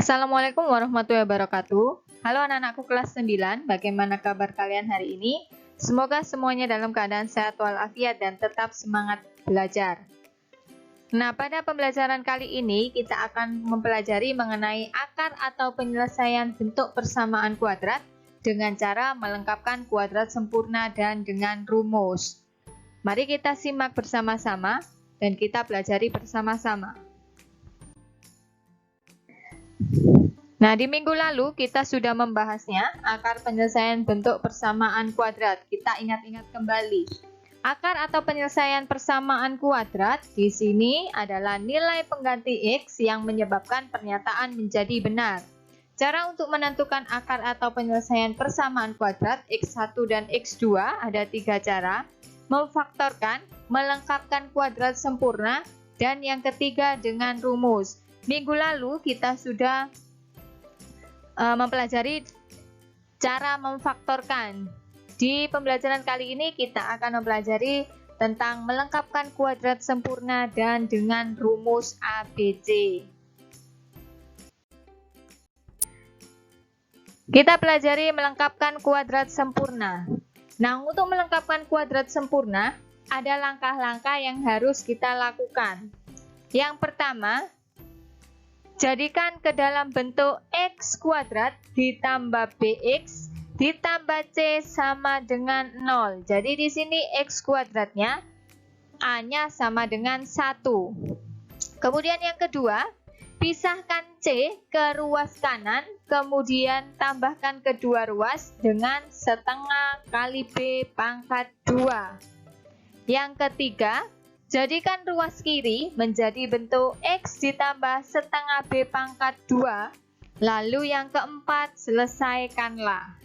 Assalamualaikum warahmatullahi wabarakatuh. Halo anak-anakku kelas 9, bagaimana kabar kalian hari ini? Semoga semuanya dalam keadaan sehat walafiat dan tetap semangat belajar. Nah, pada pembelajaran kali ini kita akan mempelajari mengenai akar atau penyelesaian bentuk persamaan kuadrat dengan cara melengkapkan kuadrat sempurna dan dengan rumus. Mari kita simak bersama-sama dan kita pelajari bersama-sama. Nah, di minggu lalu kita sudah membahasnya, akar penyelesaian bentuk persamaan kuadrat. Kita ingat-ingat kembali. Akar atau penyelesaian persamaan kuadrat di sini adalah nilai pengganti X yang menyebabkan pernyataan menjadi benar. Cara untuk menentukan akar atau penyelesaian persamaan kuadrat X1 dan X2 ada 3 cara. Memfaktorkan, melengkapkan kuadrat sempurna, dan yang ketiga dengan rumus. Minggu lalu kita sudah mempelajari cara memfaktorkan. Di pembelajaran kali ini kita akan mempelajari tentang melengkapkan kuadrat sempurna dan dengan rumus ABC. Kita pelajari melengkapkan kuadrat sempurna. Nah, untuk melengkapkan kuadrat sempurna, ada langkah-langkah yang harus kita lakukan. Yang pertama, jadikan ke dalam bentuk X kuadrat ditambah BX ditambah C sama dengan 0. Jadi di sini X kuadratnya A-nya sama dengan 1. Kemudian yang kedua, pisahkan C ke ruas kanan, kemudian tambahkan kedua ruas dengan setengah kali B pangkat 2. Yang ketiga, jadikan ruas kiri menjadi bentuk X ditambah setengah B pangkat 2. Lalu yang keempat, selesaikanlah.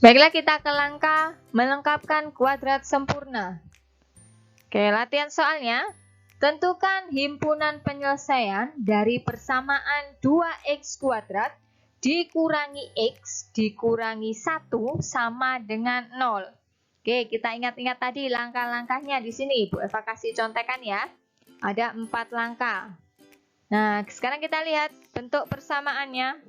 Baiklah, kita ke langkah melengkapkan kuadrat sempurna. Oke, latihan soalnya. Tentukan himpunan penyelesaian dari persamaan 2X kuadrat dikurangi X dikurangi 1 sama dengan 0. Oke, kita ingat-ingat tadi langkah-langkahnya di sini. Bu Eva kasih contekan ya. Ada 4 langkah. Nah, sekarang kita lihat bentuk persamaannya.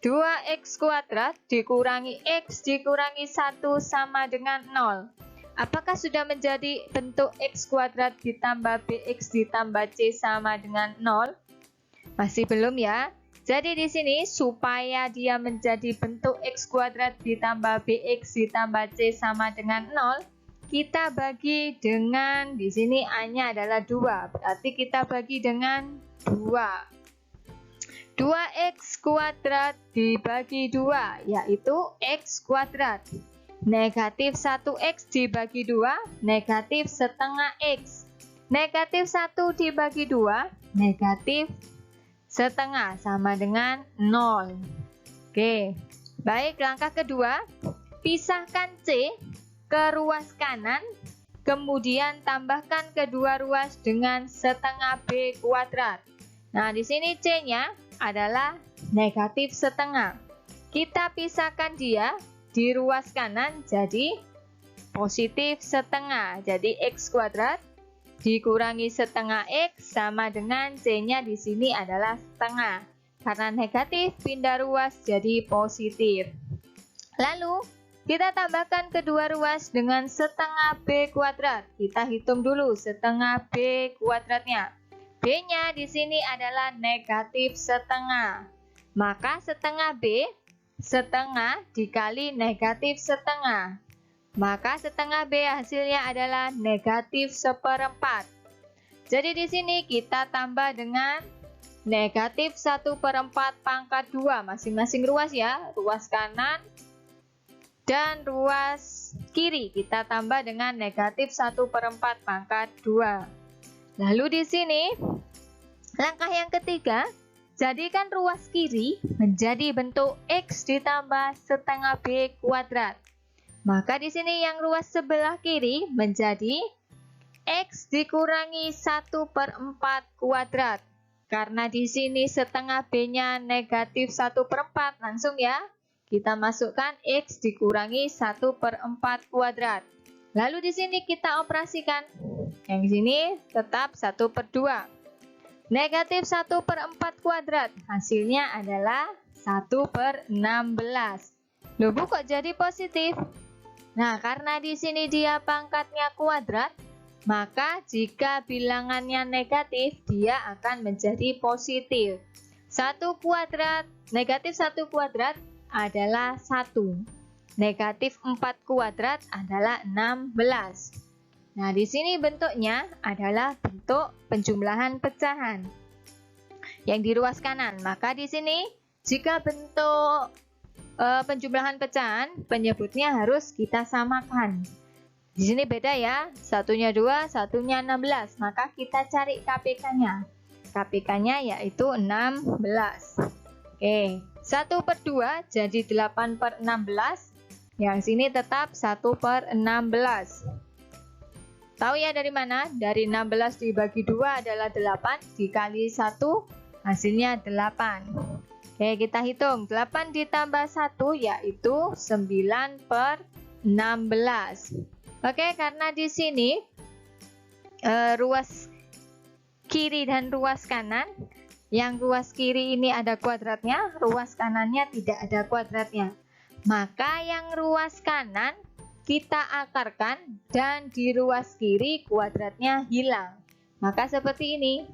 2X kuadrat dikurangi X dikurangi 1 sama dengan 0. Apakah sudah menjadi bentuk X kuadrat ditambah BX ditambah C sama dengan 0? Masih belum ya. Jadi di sini supaya dia menjadi bentuk X kuadrat ditambah BX ditambah C sama dengan 0, kita bagi dengan, di sini A-nya adalah 2. Berarti kita bagi dengan 2. 2X kuadrat dibagi 2, yaitu X kuadrat. Negatif 1X dibagi 2, negatif setengah X. Negatif 1 dibagi 2, negatif setengah, sama dengan 0. Oke, baik, langkah kedua, pisahkan C ke ruas kanan, kemudian tambahkan kedua ruas dengan setengah B kuadrat. Nah, di sini C-nya adalah negatif setengah. Kita pisahkan dia di ruas kanan jadi positif setengah. Jadi X kuadrat dikurangi setengah X sama dengan C-nya di sini adalah setengah. Karena negatif pindah ruas jadi positif. Lalu kita tambahkan kedua ruas dengan setengah B kuadrat. Kita hitung dulu setengah B kuadratnya. B-nya di sini adalah negatif setengah. Maka setengah B, setengah dikali negatif setengah. Maka setengah B hasilnya adalah negatif seperempat. Jadi di sini kita tambah dengan negatif 1/4 pangkat 2. Masing-masing ruas ya. Ruas kanan dan ruas kiri. Kita tambah dengan negatif 1/4 pangkat 2. Lalu di sini, langkah yang ketiga, jadikan ruas kiri menjadi bentuk X ditambah setengah B kuadrat. Maka di sini yang ruas sebelah kiri menjadi X dikurangi 1/4 kuadrat. Karena di sini setengah B-nya negatif 1/4, langsung ya. Kita masukkan X dikurangi 1/4 kuadrat. Lalu di sini kita operasikan. Yang di sini tetap 1/2. Negatif 1/4 kuadrat. Hasilnya adalah 1/16. Loh Bu, kok jadi positif? Nah, karena di sini dia pangkatnya kuadrat, maka jika bilangannya negatif, dia akan menjadi positif. 1 kuadrat, negatif 1 kuadrat adalah 1. Negatif 4 kuadrat adalah 16. Nah, di sini bentuknya adalah bentuk penjumlahan pecahan yang di ruas kanan. Maka di sini jika bentuk penjumlahan pecahan, penyebutnya harus kita samakan. Di sini beda ya, satunya 2, satunya 16. Maka kita cari KPK-nya. KPK-nya yaitu 16. Oke, 1/2 jadi 8/16. Yang sini tetap 1/16. Tahu ya dari mana? Dari 16 dibagi 2 adalah 8, dikali 1 hasilnya 8. Oke, kita hitung. 8 ditambah 1 yaitu 9/16. Oke, karena di sini ruas kiri dan ruas kanan, yang ruas kiri ini ada kuadratnya, ruas kanannya tidak ada kuadratnya. Maka yang ruas kanan kita akarkan dan di ruas kiri kuadratnya hilang. Maka seperti ini.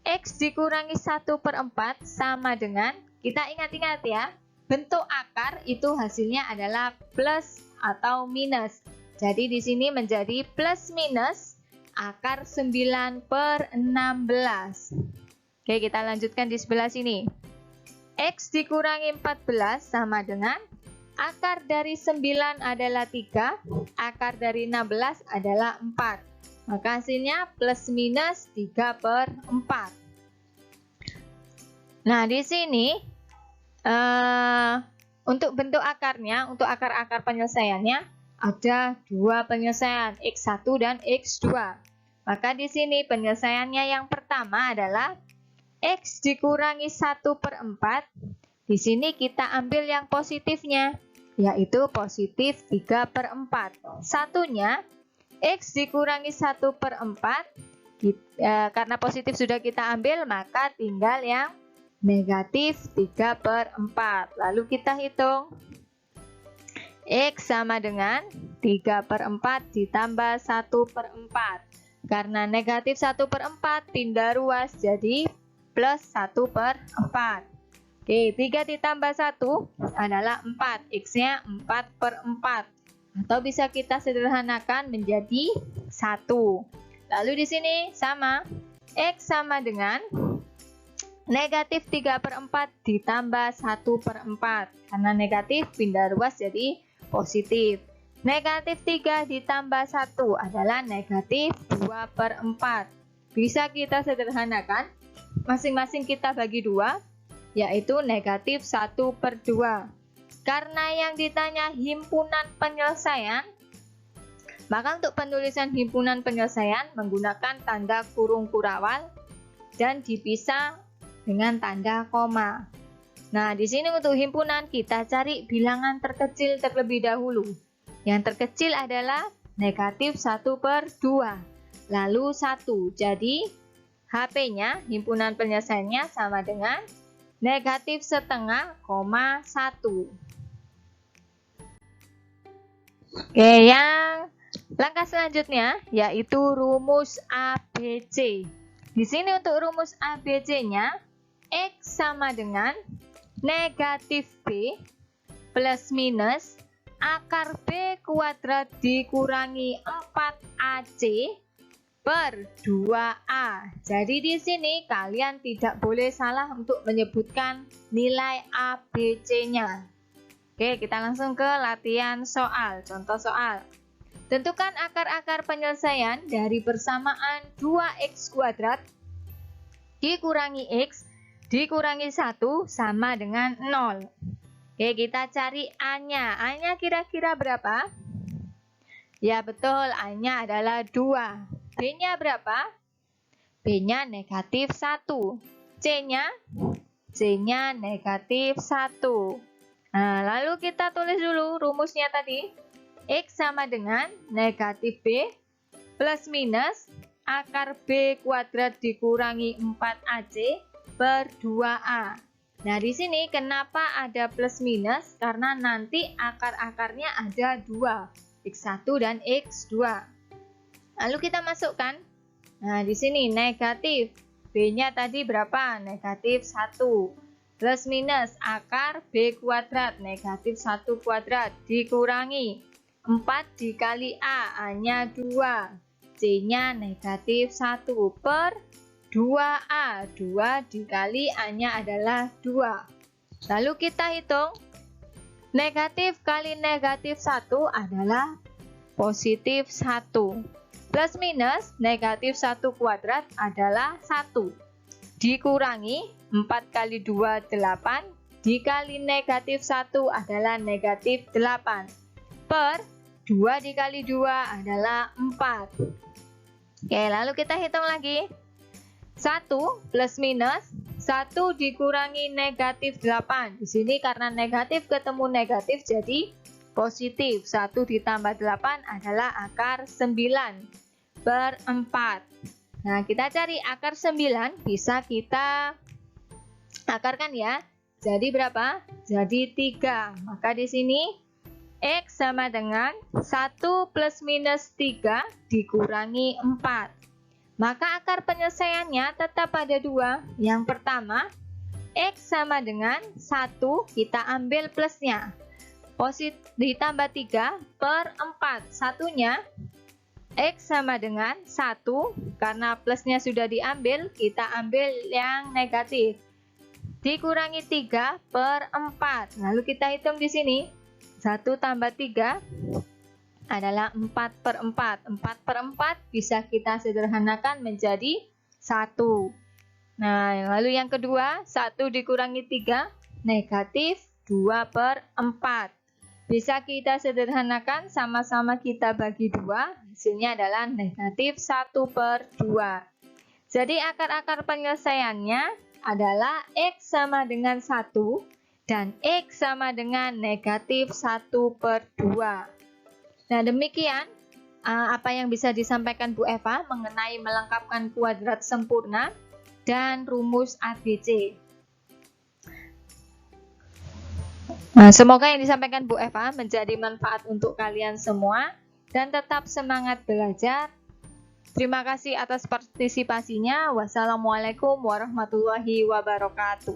X dikurangi 1/4 sama dengan, kita ingat-ingat ya, bentuk akar itu hasilnya adalah plus atau minus. Jadi di sini menjadi plus minus akar 9/16. Oke, kita lanjutkan di sebelah sini. X dikurangi 14 sama dengan akar dari 9 adalah 3, akar dari 16 adalah 4. Maka hasilnya plus minus 3/4. Nah, di sini untuk bentuk akarnya, untuk akar-akar penyelesaiannya ada 2 penyelesaian, X1 dan X2. Maka di sini penyelesaiannya yang pertama adalah X dikurangi 1/4. Di sini kita ambil yang positifnya, yaitu positif 3/4. Satunya X dikurangi 1/4. Karena positif sudah kita ambil, maka tinggal yang negatif 3/4. Lalu kita hitung. X sama dengan 3/4 ditambah 1/4. Karena negatif 1/4 pindah ruas jadi plus 1/4. Oke, 3 ditambah 1 adalah 4. X-nya 4/4. Atau bisa kita sederhanakan menjadi 1. Lalu di sini sama. X sama dengan negatif 3/4 ditambah 1/4. Karena negatif pindah ruas jadi positif. Negatif 3 ditambah 1 adalah negatif 2/4. Bisa kita sederhanakan. Masing-masing kita bagi 2, yaitu negatif 1/2. Karena yang ditanya himpunan penyelesaian, maka untuk penulisan himpunan penyelesaian menggunakan tanda kurung kurawal dan dipisah dengan tanda koma. Nah, di sini untuk himpunan kita cari bilangan terkecil terlebih dahulu. Yang terkecil adalah negatif 1/2, lalu 1. Jadi, HP-nya, himpunan penyelesaiannya sama dengan negatif 0,5, 1. Oke, yang langkah selanjutnya yaitu rumus ABC. Di sini untuk rumus ABC-nya, X sama dengan negatif B plus minus akar B kuadrat dikurangi 4AC per 2A. Jadi di sini kalian tidak boleh salah untuk menyebutkan nilai ABC-nya. Oke, kita langsung ke latihan soal. Contoh soal. Tentukan akar-akar penyelesaian dari persamaan 2x kuadrat dikurangi x dikurangi 1 sama dengan 0. Oke, kita cari A-nya. A-nya kira-kira berapa? Ya betul, A-nya adalah 2. B-nya berapa? B-nya negatif 1. C-nya? C-nya negatif 1. Nah, lalu kita tulis dulu rumusnya tadi. X sama dengan negatif B plus minus akar B kuadrat dikurangi 4AC per 2A. Nah, di sini kenapa ada plus minus? Karena nanti akar-akarnya ada 2, X1 dan X2. Lalu kita masukkan. Nah, di sini negatif. B-nya tadi berapa? Negatif 1. Plus minus akar B kuadrat, negatif 1 kuadrat, dikurangi 4 dikali A, A-nya 2. C-nya negatif 1 per 2A, 2 dikali A-nya adalah 2. Lalu kita hitung, negatif kali negatif 1 adalah positif 1. Plus minus negatif 1 kuadrat adalah 1. Dikurangi 4 kali 2, 8. Dikali negatif 1 adalah negatif 8. Per 2 dikali 2 adalah 4. Oke, lalu kita hitung lagi. 1 plus minus 1 dikurangi negatif 8. Di sini karena negatif ketemu negatif jadi positif. 1 ditambah 8 adalah akar 9 per 4. Nah, kita cari akar 9, bisa kita akarkan ya. Jadi berapa? Jadi 3. Maka di sini X sama dengan 1 plus minus 3 dikurangi 4. Maka akar penyelesaiannya tetap ada 2. Yang pertama, X sama dengan 1, kita ambil plusnya. Ditambah 3 per 4. Satunya, X sama dengan 1, karena plusnya sudah diambil, kita ambil yang negatif. Dikurangi 3 per 4. Lalu kita hitung di sini. 1 tambah 3 adalah 4 per 4. 4 per 4 bisa kita sederhanakan menjadi 1. Nah, lalu yang kedua, 1 dikurangi 3, negatif 2 per 4. Bisa kita sederhanakan, sama-sama kita bagi 2, hasilnya adalah negatif 1 per 2. Jadi akar-akar penyelesaiannya adalah X sama dengan 1 dan X sama dengan negatif 1 per 2. Nah, demikian apa yang bisa disampaikan Bu Eva mengenai melengkapkan kuadrat sempurna dan rumus ABC. Nah, semoga yang disampaikan Bu Eva menjadi manfaat untuk kalian semua dan tetap semangat belajar. Terima kasih atas partisipasinya. Wassalamualaikum warahmatullahi wabarakatuh.